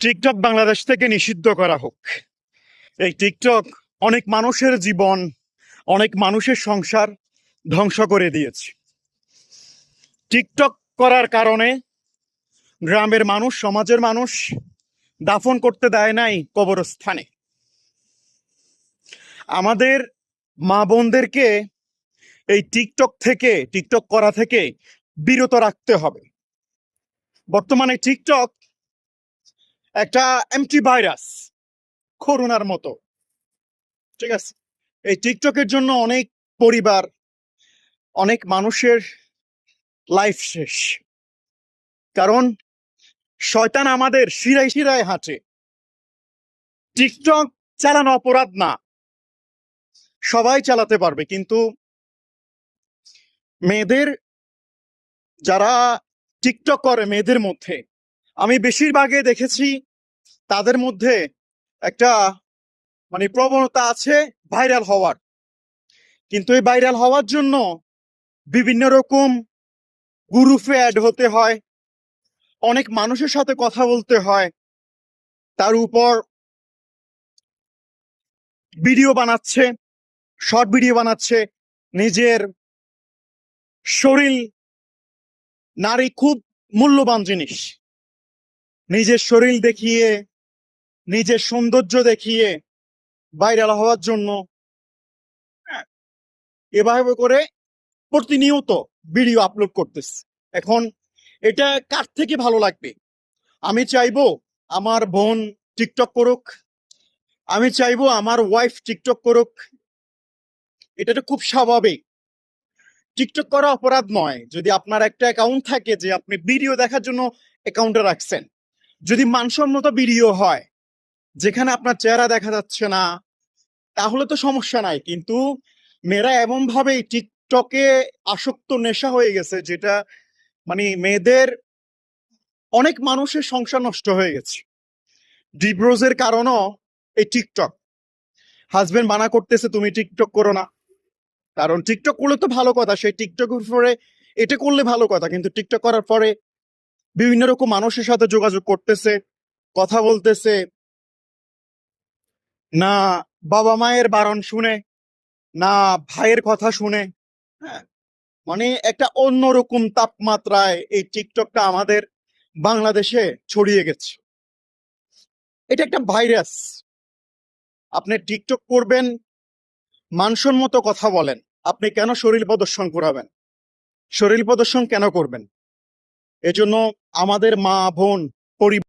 TikTok Bangladesh থেকে নিষিদ্ধ করা হোক। এই টিকটক অনেক মানুষের জীবন, অনেক মানুষের সংসার ধ্বংস করে দিয়েছে। টিকটক করার কারণে গ্রামের মানুষ, সমাজের মানুষ দাফন করতে দেয় নাই কবরস্থানে। আমাদের মা বোনদেরকে এই টিকটক করা থেকে বিরত রাখতে হবে। বর্তমানে টিকটক একটা অ্যান্টিভাইরাস, করোনার মতো। ঠিক আছে, এই টিকটকের জন্য অনেক পরিবার, অনেক মানুষের লাইফ শেষ। কারণ শয়তান আমাদের শিরায় শিরায় হাঁটে। টিকটক চালানো অপরাধ না, সবাই চালাতে পারবে, কিন্তু মেয়েদের, যারা টিকটক করে মেয়েদের মধ্যে, আমি বেশিরভাগে দেখেছি তাদের মধ্যে একটা প্রবণতা আছে ভাইরাল হওয়ার। কিন্তু এই ভাইরাল হওয়ার জন্য বিভিন্ন রকম গ্রুপে অ্যাড হতে হয়, অনেক মানুষের সাথে কথা বলতে হয়, তার উপর ভিডিও বানাচ্ছে, শর্ট ভিডিও বানাচ্ছে। নিজের শরীর, নারী খুব মূল্যবান জিনিস, নিজের শরীর দেখিয়ে, নিজের সৌন্দর্য দেখিয়ে ভাইরাল হওয়ার জন্য এভাবে করে প্রতিনিয়ত ভিডিও আপলোড করতেছে। এখন এটা কার থেকে ভালো লাগবে? আমি চাইবো আমার বোন টিকটক করুক, আমি চাইবো আমার ওয়াইফ টিকটক করুক, এটা তো খুব স্বাভাবিক। টিকটক করা অপরাধ নয় যদি আপনার একটা অ্যাকাউন্ট থাকে, যে আপনি ভিডিও দেখার জন্য অ্যাকাউন্টে রাখছেন। যদি মানসম্মত ভিডিও হয়, যেখানে আপনার চেহারা দেখা যাচ্ছে না, তাহলে তো সমস্যা নাই। কিন্তু মেয়েরা এমন ভাবে টিকটকে আসক্ত, নেশা হয়ে গেছে, যেটা মেয়েদের, অনেক মানুষের সংসার নষ্ট হয়ে গেছে। ডিভোর্সের কারণও এই টিকটক। হাজবেন্ড মানা করতেছে তুমি টিকটক করো না, কারণ টিকটক করলে তো ভালো কথা, সেই টিকটকের পরে এটা করলে ভালো কথা, কিন্তু টিকটক করার পরে বিভিন্ন রকম মানুষের সাথে যোগাযোগ করতেছে, কথা বলতেছে না, বাবা মায়ের বারণ শুনে, না ভাইয়ের কথা শুনে। হ্যাঁ, একটা অন্যরকম তাপমাত্রায় এই টিকটকটা আমাদের বাংলাদেশে ছড়িয়ে গেছে। এটা একটা ভাইরাস। আপনি টিকটক করবেন, মানসম্মত কথা বলেন। আপনি কেন শরীর প্রদর্শন করাবেন? শরীর প্রদর্শন কেন করবেন? এজন্য আমাদের মা বোন, পরিবার